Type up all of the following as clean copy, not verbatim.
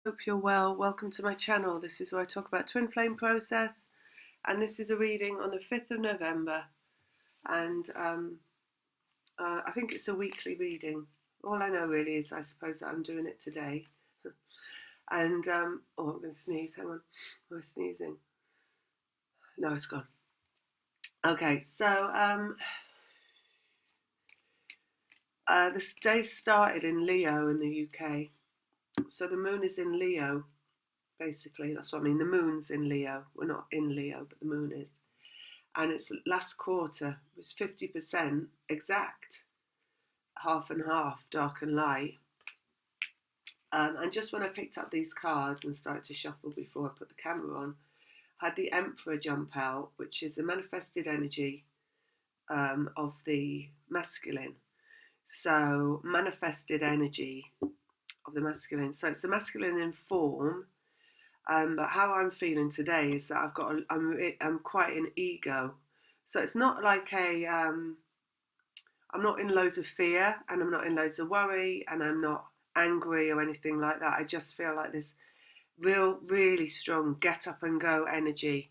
Hope you're well. Welcome to my channel. This is where I talk about twin flame process, and this is a reading on the 5th of November. And I think it's a weekly reading. All I know really is I suppose that I'm doing it today. And oh, I'm going to sneeze. Hang on. Am I sneezing? No, it's gone. Okay, so this day started in Leo in the UK. So the moon is in Leo, basically. That's what I mean. The moon's in Leo. We're not in Leo, but the moon is. And its last quarter was 50% exact, half and half, dark and light. And just when I picked up these cards and started to shuffle before I put the camera on, I had the Emperor jump out, which is the manifested energy of the masculine. So manifested energy of the masculine. So it's the masculine in form. But how I'm feeling today is that I'm quite an ego. So it's not like I'm not in loads of fear, and I'm not in loads of worry, and I'm not angry or anything like that. I just feel like this really strong get up and go energy,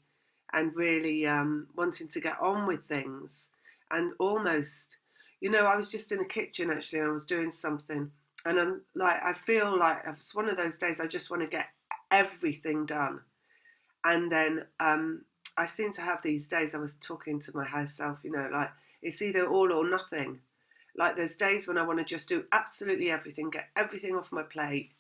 and really wanting to get on with things. And almost, I was just in the kitchen actually, and I was doing something, and I feel like it's one of those days I just want to get everything done. And then I seem to have these days, I was talking to my higher self, like it's either all or nothing. Like there's days when I want to just do absolutely everything, get everything off my plate,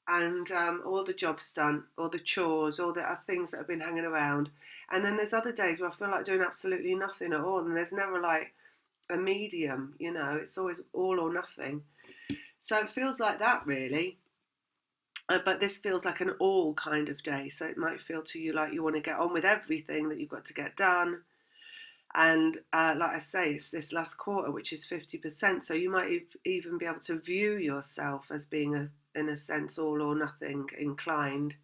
and all the jobs done, all the chores, all the things that have been hanging around. And then there's other days where I feel like doing absolutely nothing at all, and there's never like a medium, it's always all or nothing. So it feels like that really. But this feels like an all kind of day. So it might feel to you like you want to get on with everything that you've got to get done. And like I say, it's this last quarter, which is 50%. So you might even be able to view yourself as being, in a sense, all or nothing inclined.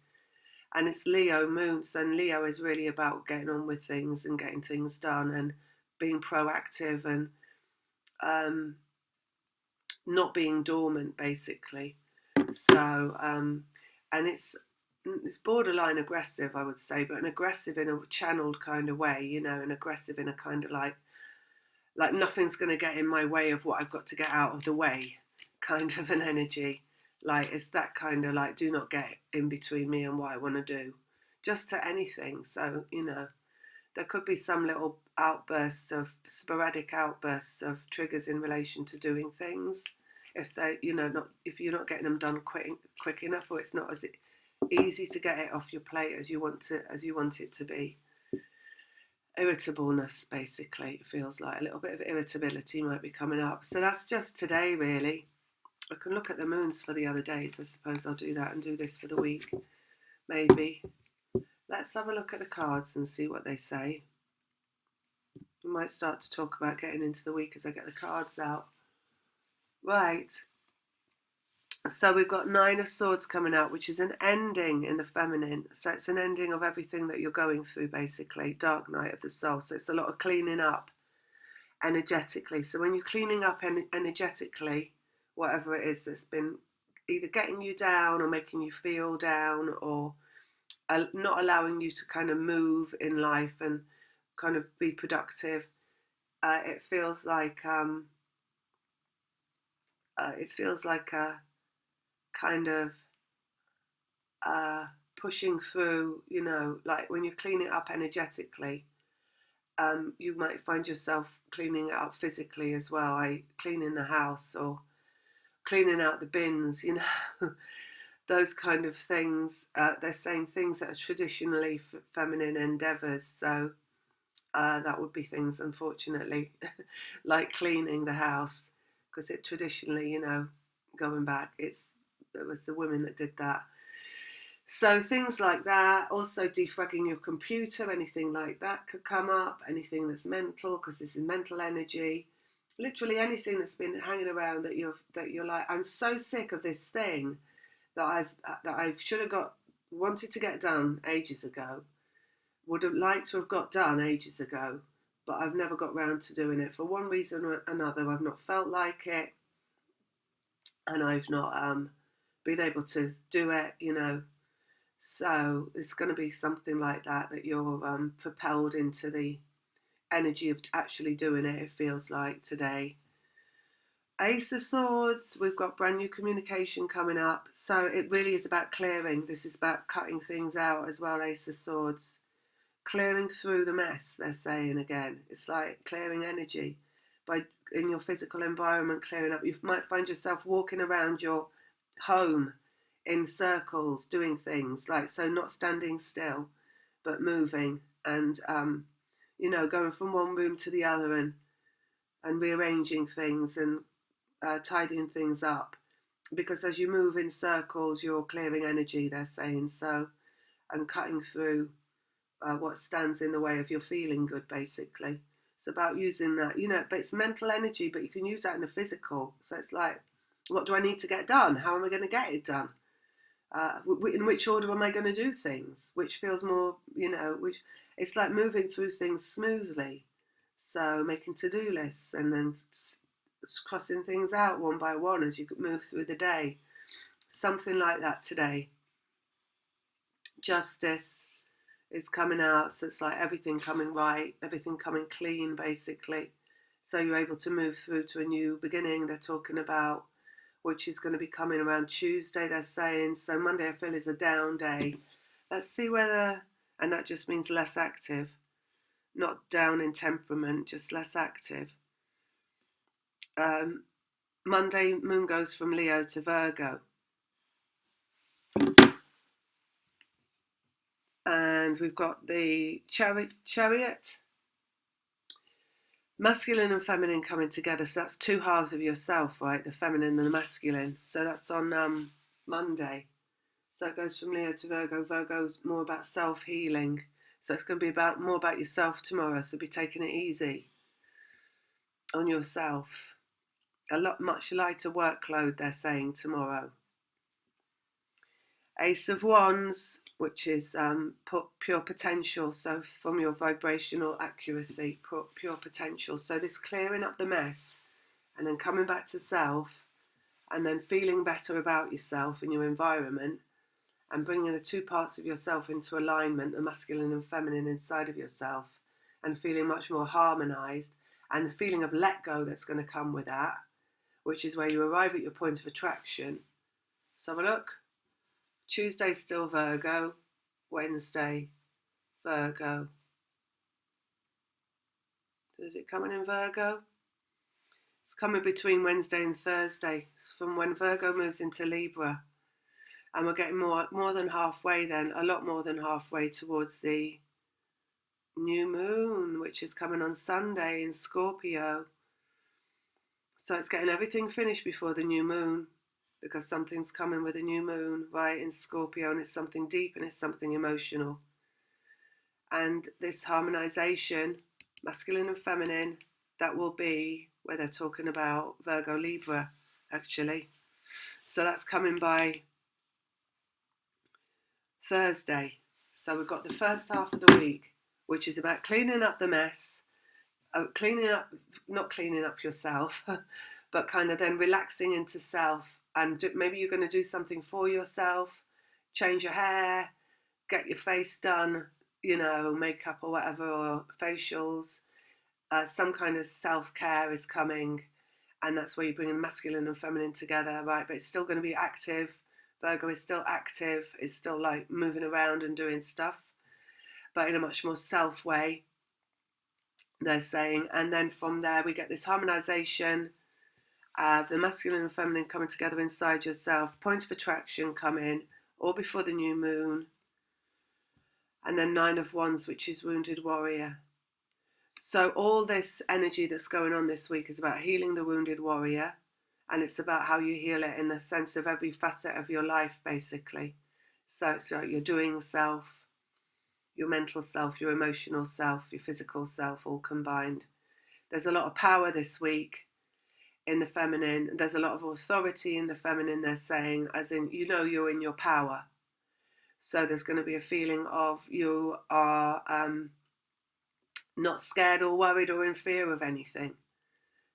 And it's Leo moon. So Leo is really about getting on with things and getting things done and being proactive and not being dormant, basically. So, and it's borderline aggressive, I would say, but an aggressive in a channeled kind of way, and aggressive in a kind of like nothing's going to get in my way of what I've got to get out of the way, kind of an energy. Like it's that kind of like, do not get in between me and what I want to do, just to anything. So there could be some little outbursts of sporadic outbursts of triggers in relation to doing things if they not if you're not getting them done quick enough, or it's not as easy to get it off your plate as you want it to be. Irritableness, basically, it feels like a little bit of irritability might be coming up. So that's just today really. I can look at the moons for the other days. I suppose I'll do that and do this for the week, maybe. Let's have a look at the cards and see what they say. We might start to talk about getting into the week as I get the cards out. Right. So we've got Nine of Swords coming out, which is an ending in the feminine. So it's an ending of everything that you're going through, basically. Dark night of the soul. So it's a lot of cleaning up energetically. So when you're cleaning up energetically, whatever it is that's been either getting you down or making you feel down, or not allowing you to kind of move in life and kind of be productive, it feels like a kind of pushing through, like when you clean it up energetically, you might find yourself cleaning it up physically as well, cleaning the house or cleaning out the bins, those kind of things. They're saying things that are traditionally feminine endeavours, so that would be things, unfortunately, like cleaning the house, because it traditionally, going back, it was the women that did that. So things like that. Also defragging your computer, anything like that could come up. Anything that's mental, because this is mental energy. Literally anything that's been hanging around that you're like, I'm so sick of this thing that I should have wanted to get done ages ago. Would have liked to have got done ages ago, but I've never got round to doing it for one reason or another. I've not felt like it, and I've not being able to do it, you know. So it's going to be something like that, that you're propelled into the energy of actually doing it, it feels like today. Ace of Swords, we've got brand new communication coming up. So it really is about clearing. This is about cutting things out as well, Ace of Swords. Clearing through the mess, they're saying again. It's like clearing energy by in your physical environment, clearing up. You might find yourself walking around your home in circles, doing things like, so not standing still, but moving and you know, going from one room to the other and rearranging things and tidying things up. Because as you move in circles, you're clearing energy, they're saying. So, and cutting through what stands in the way of your feeling good, basically. It's about using that, you know, but it's mental energy, but you can use that in the physical. So it's like, what do I need to get done? How am I going to get it done? In which order am I going to do things? Which feels more, you know, which it's like moving through things smoothly. So making to-do lists and then crossing things out one by one as you move through the day. Something like that today. Justice is coming out, so it's like everything coming right, everything coming clean, basically. So you're able to move through to a new beginning, they're talking about, which is going to be coming around Tuesday, they're saying. So Monday, I feel, is a down day. Let's see whether, and that just means less active, not down in temperament, just less active. Monday, moon goes from Leo to Virgo. And we've got the chariot, masculine and feminine coming together. So that's two halves of yourself, right? The feminine and the masculine. So that's on Monday. So it goes from Leo to Virgo. Virgo's more about self-healing. So it's going to be more about yourself tomorrow. So be taking it easy on yourself. Much lighter workload, they're saying, tomorrow. Ace of Wands, which is pure potential. So from your vibrational accuracy, pure potential. So this clearing up the mess and then coming back to self and then feeling better about yourself and your environment and bringing the two parts of yourself into alignment, the masculine and feminine inside of yourself, and feeling much more harmonized, and the feeling of let go that's going to come with that, which is where you arrive at your point of attraction. So have a look. Tuesday still Virgo, Wednesday Virgo. Is it coming in Virgo? It's coming between Wednesday and Thursday. It's from when Virgo moves into Libra. And we're getting more than halfway then, a lot more than halfway towards the new moon, which is coming on Sunday in Scorpio. So it's getting everything finished before the new moon, because something's coming with a new moon, right, in Scorpio, and it's something deep and it's something emotional. And this harmonization, masculine and feminine, that will be where they're talking about Virgo Libra, actually. So that's coming by Thursday. So we've got the first half of the week, which is about cleaning up the mess, not cleaning up yourself, but kind of then relaxing into self. And maybe you're going to do something for yourself, change your hair, get your face done, you know, makeup or whatever, or facials. Some kind of self-care is coming, and that's where you bring masculine and feminine together, right? But it's still going to be active. Virgo is still active. It's still like moving around and doing stuff, but in a much more self way, they're saying. And then from there, we get this harmonization, the masculine and feminine coming together inside yourself, point of attraction coming, all before the new moon. And then Nine of Wands, which is wounded warrior. So all this energy that's going on this week is about healing the wounded warrior. And it's about how you heal it in the sense of every facet of your life, basically. So it's like your doing self, your mental self, your emotional self, your physical self, all combined. There's a lot of power this week in the feminine. There's a lot of authority in the feminine, they're saying, as in, you know, you're in your power. So there's going to be a feeling of you are not scared or worried or in fear of anything.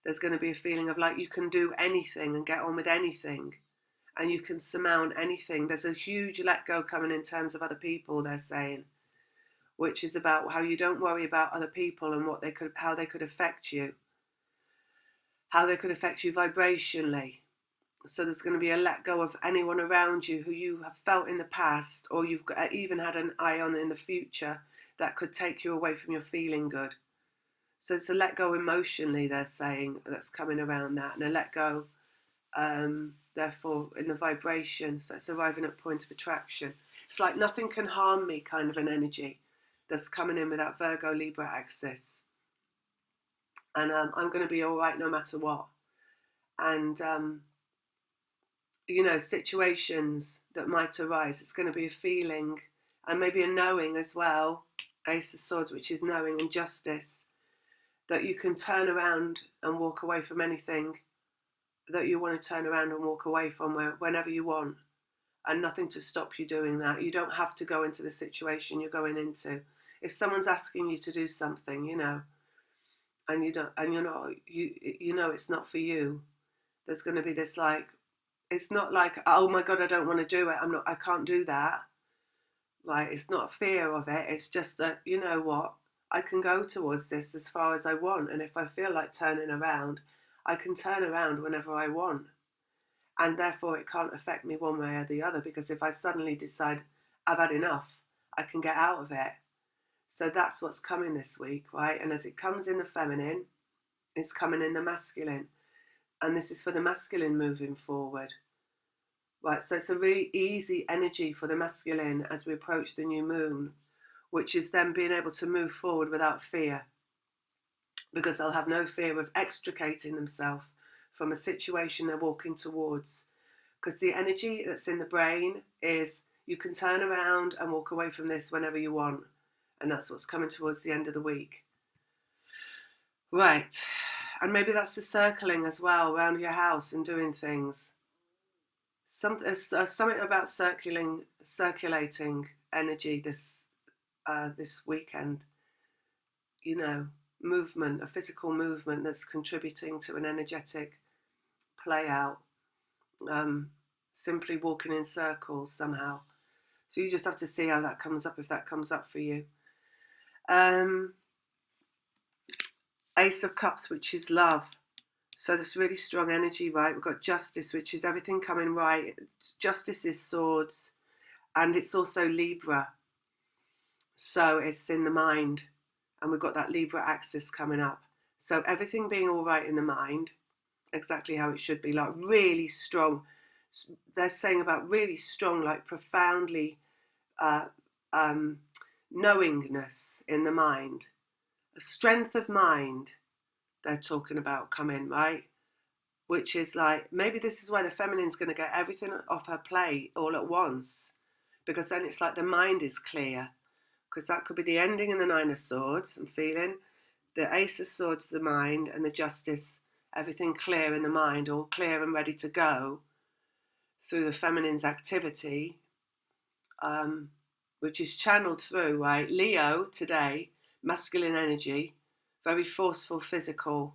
There's going to be a feeling of like you can do anything and get on with anything. and you can surmount anything. There's a huge let go coming in terms of other people, they're saying, which is about how you don't worry about other people and how they could affect you, vibrationally. So there's going to be a let go of anyone around you who you have felt in the past, or you've even had an eye on in the future, that could take you away from your feeling good. So it's a let go emotionally, they're saying, that's coming around that, and a let go, therefore, in the vibration. So it's arriving at point of attraction. It's like nothing can harm me kind of an energy that's coming in with that Virgo Libra axis. And I'm going to be all right no matter what. And, situations that might arise, it's going to be a feeling and maybe a knowing as well. Ace of Swords, which is knowing, and Justice, that you can turn around and walk away from anything that you want to turn around and walk away from whenever you want, and nothing to stop you doing that. You don't have to go into the situation you're going into. If someone's asking you to do something, and you're not, it's not for you, there's going to be this, like, it's not like, oh my God, I don't want to do it. I can't do that. Like, it's not fear of it. It's just that, you know what, I can go towards this as far as I want. And if I feel like turning around, I can turn around whenever I want. And therefore it can't affect me one way or the other, because if I suddenly decide I've had enough, I can get out of it. So that's what's coming this week, right? And as it comes in the feminine, it's coming in the masculine. And this is for the masculine moving forward. Right, so it's a really easy energy for the masculine as we approach the new moon, which is them being able to move forward without fear, because they'll have no fear of extricating themselves from a situation they're walking towards. Because the energy that's in the brain is, you can turn around and walk away from this whenever you want. And that's what's coming towards the end of the week. Right, and maybe that's the circling as well around your house and doing things. Something about circulating energy this weekend. Movement, a physical movement that's contributing to an energetic play out. Simply walking in circles somehow. So you just have to see how that comes up, if that comes up for you. Ace of Cups, which is love. So this really strong energy, right? We've got Justice, which is everything coming right. Justice is swords, and it's also Libra. So it's in the mind, and we've got that Libra axis coming up. So everything being all right in the mind, exactly how it should be, like really strong. They're saying about really strong, like profoundly knowingness in the mind. A strength of mind they're talking about coming, right? Which is like, maybe this is where the feminine's going to get everything off her plate all at once, because then it's like the mind is clear, because that could be the ending in the Nine of Swords. I'm feeling the Ace of Swords, the mind, and the Justice, everything clear in the mind, all clear and ready to go through the feminine's activity, which is channeled through, right? Leo today, masculine energy, very forceful physical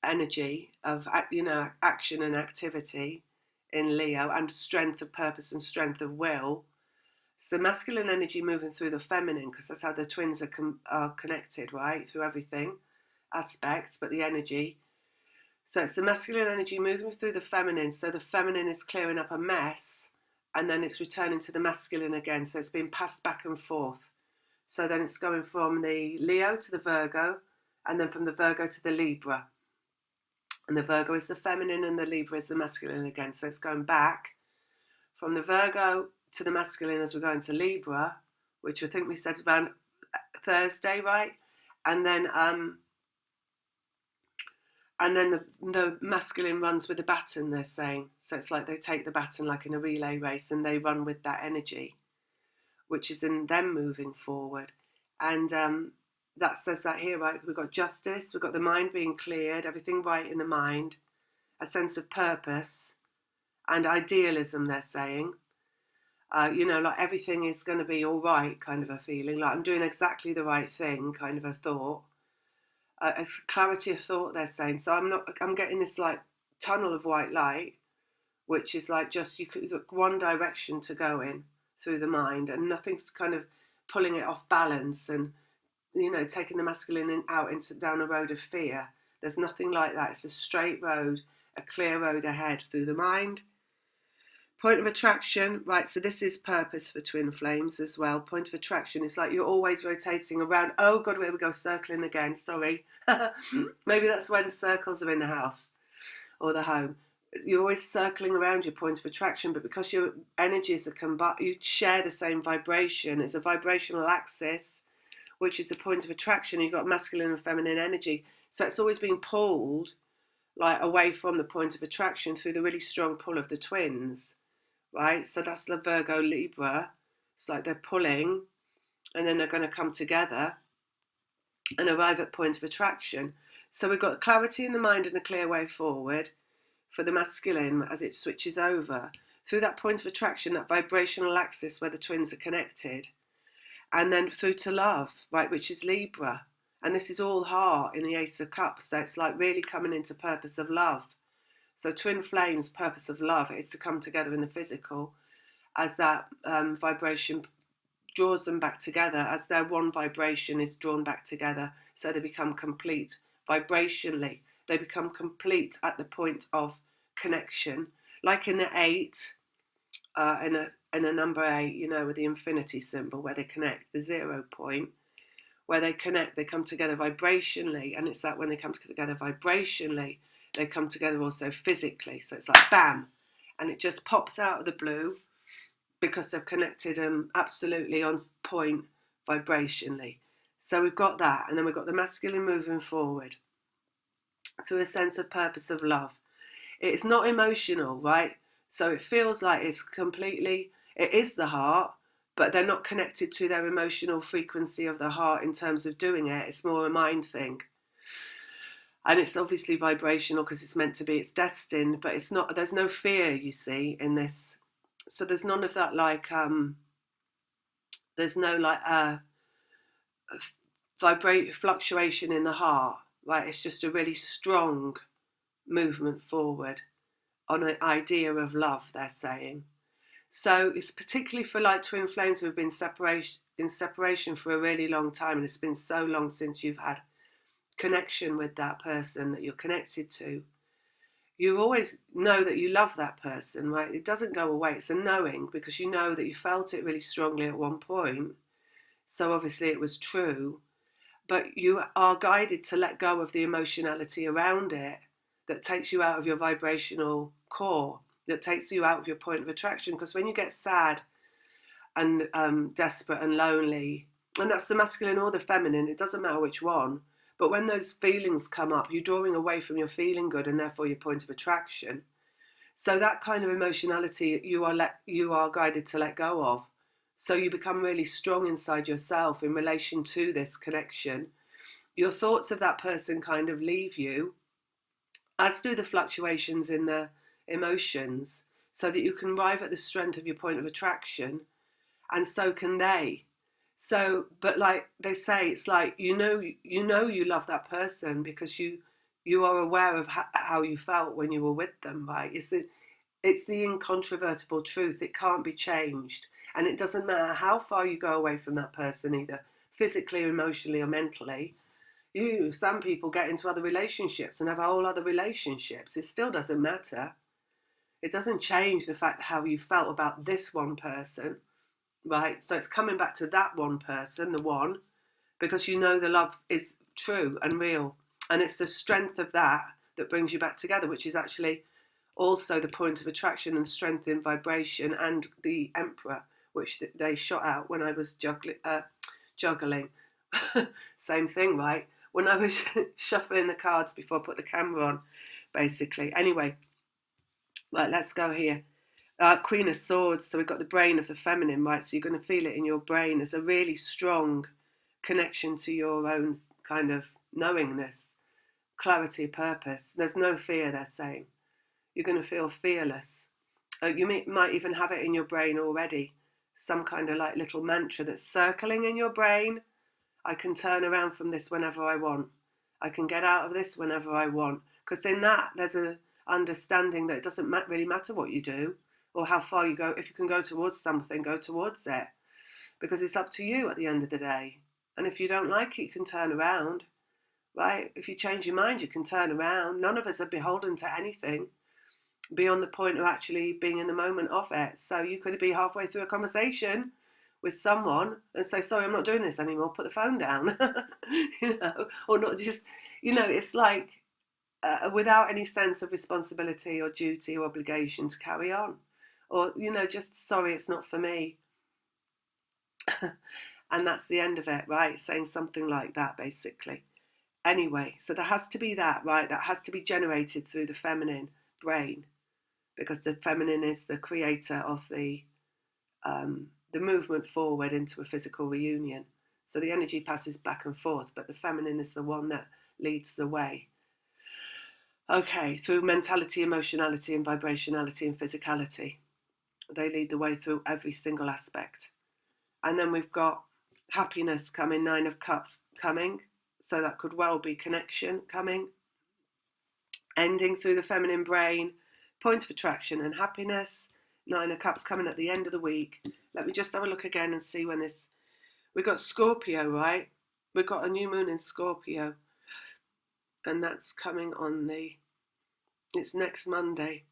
energy of, action and activity in Leo, and strength of purpose and strength of will. So masculine energy moving through the feminine, because that's how the twins are connected, right? Through everything, aspects, but the energy. So it's the masculine energy moving through the feminine. So the feminine is clearing up a mess, and then it's returning to the masculine again. So it's being passed back and forth. So then it's going from the Leo to the Virgo, and then from the Virgo to the Libra. And the Virgo is the feminine and the Libra is the masculine again. So it's going back from the Virgo to the masculine as we're going to Libra, which I think we said around Thursday, right? And then the masculine runs with the baton, they're saying. So it's like they take the baton like in a relay race, and they run with that energy, which is in them moving forward. And that says that here, right? We've got Justice, we've got the mind being cleared, everything right in the mind, a sense of purpose and idealism, they're saying. Like everything is going to be all right, kind of a feeling, like I'm doing exactly the right thing, kind of a thought. A clarity of thought, they're saying. So I'm getting this like tunnel of white light, which is like just you could look one direction to go in through the mind, and nothing's kind of pulling it off balance and taking the masculine out into down a road of fear. There's nothing like that. It's a straight road, a clear road ahead through the mind. Point of attraction, right, so this is purpose for twin flames as well. Point of attraction is like you're always rotating around. Oh God, where we go, circling again, sorry. Maybe that's why the circles are in the house or the home. You're always circling around your point of attraction, but because your energies are you share the same vibration. It's a vibrational axis, which is a point of attraction. You've got masculine and feminine energy. So it's always being pulled like away from the point of attraction through the really strong pull of the twins, right? So that's the Virgo Libra. It's like they're pulling and then they're going to come together and arrive at point of attraction. So we've got clarity in the mind and a clear way forward for the masculine as it switches over through that point of attraction, that vibrational axis where the twins are connected, and then through to love, right, which is Libra. And this is all heart in the Ace of Cups. So it's like really coming into purpose of love. So twin flames, purpose of love is to come together in the physical as that vibration draws them back together, as their one vibration is drawn back together. So they become complete vibrationally. They become complete at the point of connection. Like in the 8, in a number 8, with the infinity symbol where they connect, the 0 point, where they connect, they come together vibrationally, and it's that when they come together vibrationally, they come together also physically. So it's like bam, and it just pops out of the blue because they've connected absolutely on point vibrationally. So we've got that, and then we've got the masculine moving forward through a sense of purpose of love. It's not emotional, right? So it feels like it is the heart, but they're not connected to their emotional frequency of the heart in terms of doing it. It's more a mind thing. And it's obviously vibrational because it's meant to be, it's destined, but it's not, there's no fear, you see, in this. So there's none of that there's no fluctuation in the heart, right? It's just a really strong movement forward on an idea of love, they're saying. So it's particularly for like twin flames who have been in separation for a really long time, and it's been so long since you've had connection with that person that you're connected to. You always know that you love that person, right? It doesn't go away. It's a knowing because you know that you felt it really strongly at one point. So obviously it was true, but you are guided to let go of the emotionality around it that takes you out of your vibrational core, that takes you out of your point of attraction. Because when you get sad and desperate and lonely, and that's the masculine or the feminine, it doesn't matter which one, but when those feelings come up, you're drawing away from your feeling good and therefore your point of attraction. So that kind of emotionality you are guided to let go of. So you become really strong inside yourself in relation to this connection. Your thoughts of that person kind of leave you, as do the fluctuations in the emotions, so that you can arrive at the strength of your point of attraction, and so can they. So, but like they say, it's like you love that person because you are aware of how you felt when you were with them, right? It's the incontrovertible truth. It can't be changed, and it doesn't matter how far you go away from that person, either physically, emotionally, or mentally. Some people get into other relationships and have whole other relationships. It still doesn't matter. It doesn't change the fact how you felt about this one person, right? So it's coming back to that one person, the one, because you know the love is true and real. And it's the strength of that that brings you back together, which is actually also the point of attraction and strength in vibration, and the Emperor, which they shot out when I was juggling. Same thing, right? When I was shuffling the cards before I put the camera on, basically. Anyway, right, let's go here. Queen of Swords, so we've got the brain of the feminine, right? So you're going to feel it in your brain as a really strong connection to your own kind of knowingness, clarity, purpose. There's no fear, they're saying. You're going to feel fearless. You might even have it in your brain already, some kind of like little mantra that's circling in your brain. I can turn around from this whenever I want. I can get out of this whenever I want. Because in that, there's a understanding that it doesn't really matter what you do or how far you go. If you can go towards something, go towards it, because it's up to you at the end of the day. And if you don't like it, you can turn around, right? If you change your mind, you can turn around. None of us are beholden to anything beyond the point of actually being in the moment of it. So you could be halfway through a conversation with someone and say, sorry, I'm not doing this anymore, put the phone down. Or not just, it's like without any sense of responsibility or duty or obligation to carry on, or just sorry, it's not for me. And that's the end of it, right? Saying something like that, basically. Anyway, so there has to be that, right? That has to be generated through the feminine brain, because the feminine is the creator of the movement forward into a physical reunion. So the energy passes back and forth, but the feminine is the one that leads the way. Okay, through mentality, emotionality, and vibrationality and physicality. They lead the way through every single aspect. And then we've got happiness coming, 9 of Cups coming. So that could well be connection coming. Ending through the feminine brain, point of attraction and happiness. 9 of Cups coming at the end of the week. Let me just have a look again and see when this... We've got Scorpio, right? We've got a new moon in Scorpio. And that's coming on it's next Monday.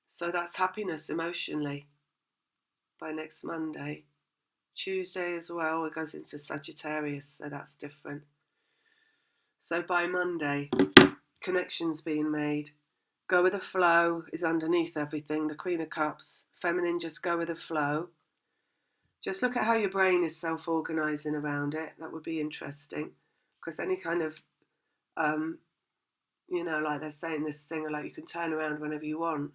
So that's happiness emotionally by next Monday. Tuesday as well, it goes into Sagittarius, so that's different. So by Monday, connections being made. Go with the flow is underneath everything. The Queen of Cups, feminine, just go with the flow. Just look at how your brain is self-organising around it. That would be interesting, because any kind of, like they're saying this thing, like you can turn around whenever you want.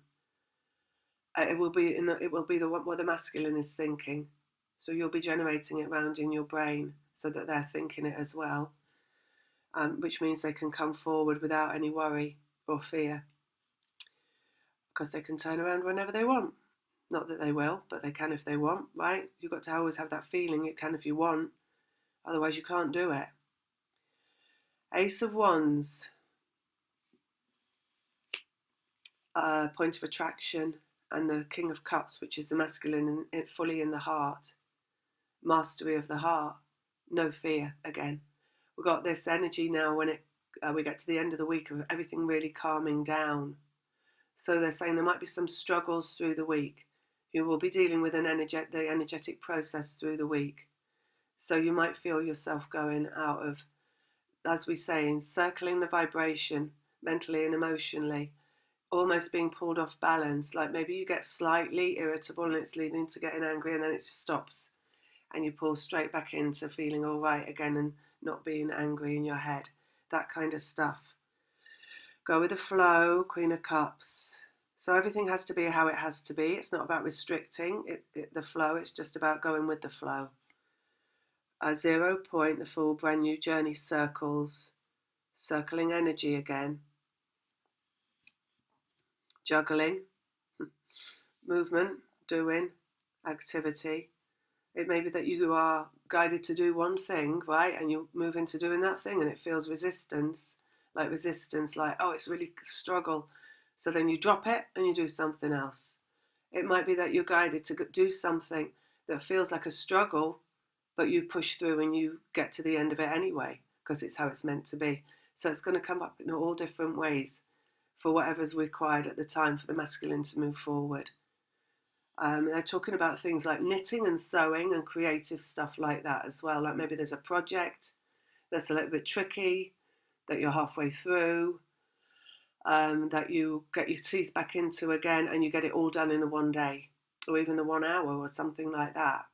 It will be what the masculine is thinking. So you'll be generating it around in your brain so that they're thinking it as well, which means they can come forward without any worry or fear, because they can turn around whenever they want. Not that they will, but they can if they want, right? You've got to always have that feeling it can if you want, otherwise you can't do it. Ace of Wands, point of attraction, and the King of Cups, which is the masculine, fully in the heart. Mastery of the heart, no fear again. We've got this energy now when we get to the end of the week of everything really calming down. So they're saying there might be some struggles through the week. You will be dealing with the energetic process through the week. So you might feel yourself going out of, as we say, encircling the vibration mentally and emotionally, almost being pulled off balance. Like maybe you get slightly irritable and it's leading to getting angry, and then it stops and you pull straight back into feeling all right again and not being angry in your head. That kind of stuff. Go with the flow, Queen of Cups. So everything has to be how it has to be. It's not about restricting the flow. It's just about going with the flow. 0 point, the full brand new journey circles. Circling energy again. Juggling. Movement, doing, activity. It may be that you are guided to do one thing, right? And you move into doing that thing and it feels resistance, like, oh, it's really a struggle. So then you drop it and you do something else. It might be that you're guided to do something that feels like a struggle, but you push through and you get to the end of it anyway, because it's how it's meant to be. So it's going to come up in all different ways for whatever's required at the time for the masculine to move forward. They're talking about things like knitting and sewing and creative stuff like that as well. Like maybe there's a project that's a little bit tricky, that you're halfway through, that you get your teeth back into again and you get it all done in the one day, or even the 1 hour or something like that.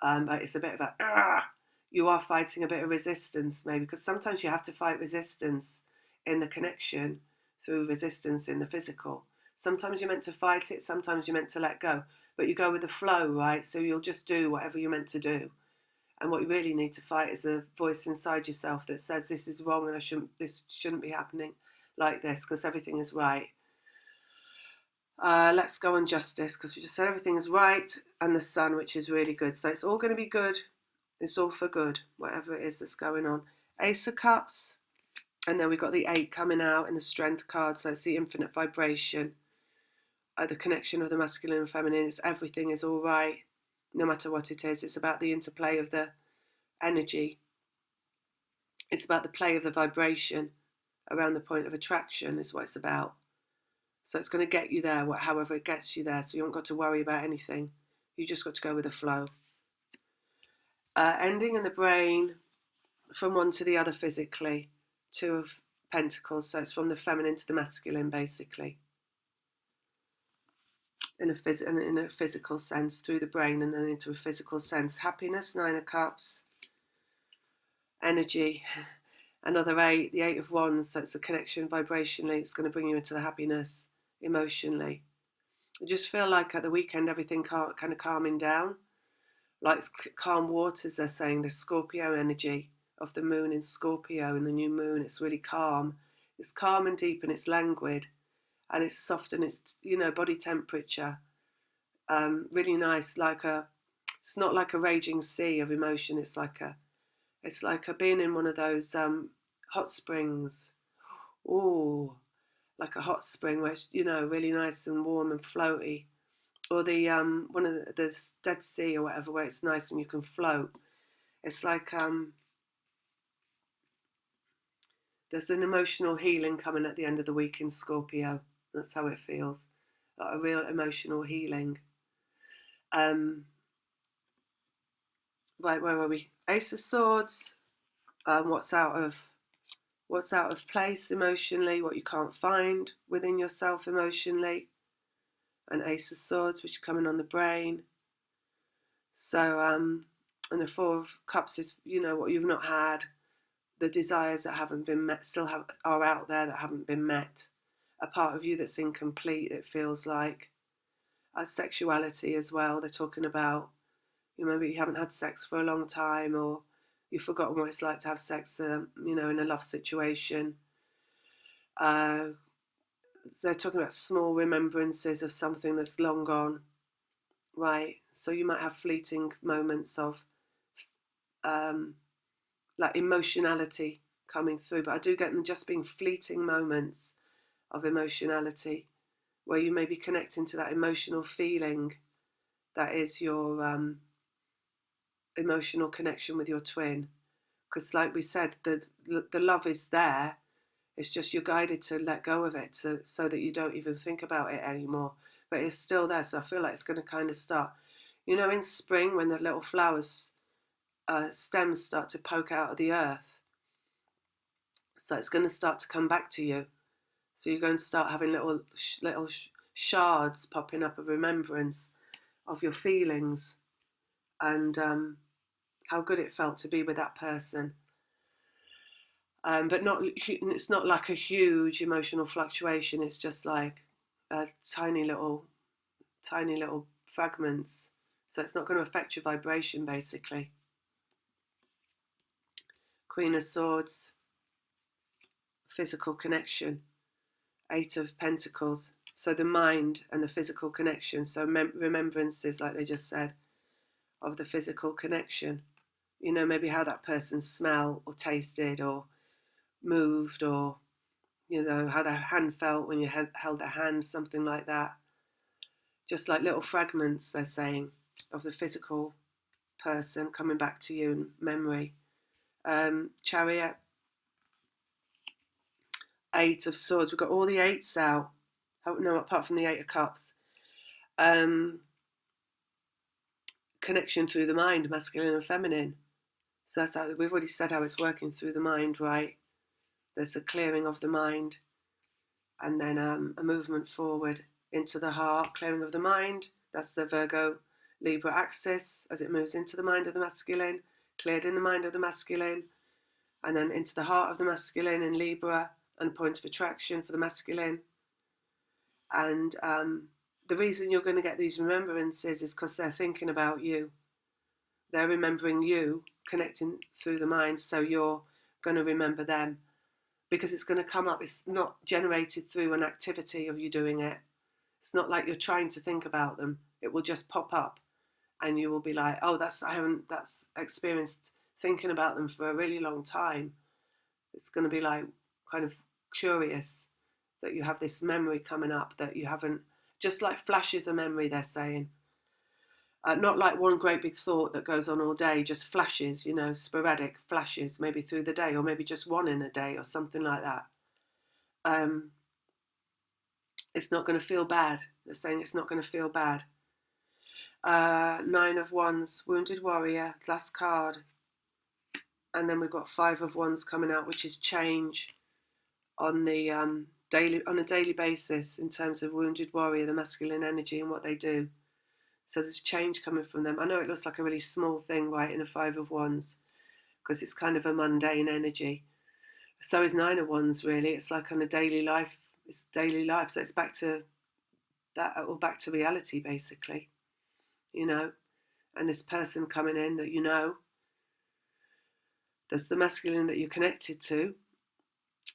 But it's a bit of you are fighting a bit of resistance maybe, because sometimes you have to fight resistance in the connection through resistance in the physical. Sometimes you're meant to fight it, sometimes you're meant to let go, but you go with the flow, right? So you'll just do whatever you're meant to do. And what you really need to fight is the voice inside yourself that says this is wrong and this shouldn't be happening like this, because everything is right. Let's go on justice, because we just said everything is right, and the sun, which is really good. So it's all going to be good. It's all for good, whatever it is that's going on. Ace of Cups And then we've got the 8 coming out in the Strength card, so it's the infinite vibration, the connection of the masculine and feminine. It's everything is all right, no matter what it is. It's about the interplay of the energy. It's about the play of the vibration around the point of attraction is what it's about. So it's going to get you there, however it gets you there. So you haven't got to worry about anything. You just got to go with the flow. Ending in the brain, from one to the other physically. 2 of Pentacles, so it's from the feminine to the masculine, basically. In a physical sense, through the brain and then into a physical sense. Happiness, 9 of Cups. Energy, another 8, the 8 of Wands, so it's a connection vibrationally. It's going to bring you into the happiness emotionally. I just feel like at the weekend everything kind of calming down, like it's calm waters. They're saying the Scorpio energy of the moon in Scorpio and the new moon. It's really calm. It's calm and deep and it's languid and it's soft and it's, you know, body temperature. Really nice. It's not like a raging sea of emotion. It's like a being in one of those hot springs. Oh, like a hot spring where it's, you know, really nice and warm and floaty. Or the one of the Dead Sea or whatever, where it's nice and you can float. It's like there's an emotional healing coming at the end of the week in Scorpio. That's how it feels, like a real emotional healing. Right, where are we? Ace of Swords. What's out of place emotionally, what you can't find within yourself emotionally. And Ace of Swords, which are coming on the brain. So, and the 4 of Cups is, you know, what you've not had, the desires that haven't been met, are out there that haven't been met, a part of you that's incomplete, it feels like. Sexuality as well, they're talking about, you know, maybe you haven't had sex for a long time, or you've forgotten what it's like to have sex, you know, in a love situation. They're talking about small remembrances of something that's long gone, right? So you might have fleeting moments of like emotionality coming through, but I do get them just being fleeting moments of emotionality where you may be connecting to that emotional feeling that is your emotional connection with your twin. Because like we said, the love is there. It's just you're guided to let go of it so that you don't even think about it anymore. But it's still there. So I feel like it's going to kind of start, you know, in spring when the little flowers stems start to poke out of the earth. So it's going to start to come back to you. So you're going to start having little shards popping up of remembrance of your feelings and how good it felt to be with that person. But it's not like a huge emotional fluctuation. It's just like tiny little fragments. So it's not going to affect your vibration, basically. Queen of Swords, physical connection. 8 of Pentacles. So the mind and the physical connection. So remembrances, like they just said, of the physical connection. You know, maybe how that person smelled or tasted or moved, or, you know, how their hand felt when you held their hand, something like that. Just like little fragments, they're saying, of the physical person coming back to you in memory. Chariot, 8 of Swords. We've got all the 8s out. No, apart from the 8 of Cups. Connection through the mind, masculine and feminine. So that's how we've already said how it's working through the mind, right? There's a clearing of the mind, and then a movement forward into the heart, clearing of the mind. That's the Virgo Libra axis as it moves into the mind of the masculine, cleared in the mind of the masculine, and then into the heart of the masculine in Libra, and point of attraction for the masculine. And the reason you're going to get these remembrances is because they're thinking about you. They're remembering you, connecting through the mind, so you're going to remember them. Because it's going to come up. It's not generated through an activity of you doing it. It's not like you're trying to think about them. It will just pop up and you will be like, oh, that's experienced thinking about them for a really long time. It's going to be like kind of curious that you have this memory coming up that you haven't, just like flashes of memory, they're saying. Not like one great big thought that goes on all day, just flashes, you know, sporadic flashes, maybe through the day, or maybe just one in a day or something like that. It's not going to feel bad. They're saying it's not going to feel bad. 9 of Wands, Wounded Warrior, last card. And then we've got 5 of Wands coming out, which is change on the on a daily basis in terms of Wounded Warrior, the masculine energy and what they do. So there's change coming from them. I know it looks like a really small thing, right, in a 5 of Wands, because it's kind of a mundane energy. So is 9 of Wands, really. It's like on a daily life. It's daily life. So it's back to that, or back to reality, basically. You know, and this person coming in that you know, there's the masculine that you're connected to,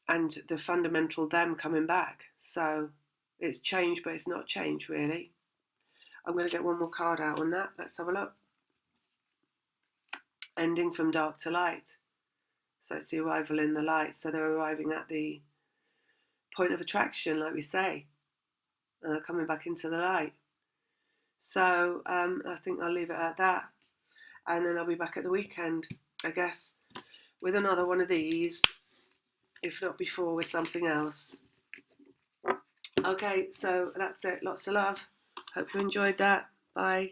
and the fundamental them coming back. So it's change, but it's not change, really. I'm going to get one more card out on that. Let's have a look. Ending from dark to light. So it's the arrival in the light. So they're arriving at the point of attraction, like we say, and they're coming back into the light. So I think I'll leave it at that. And then I'll be back at the weekend, I guess, with another one of these, if not before, with something else. Okay, so that's it. Lots of love. Hope you enjoyed that. Bye.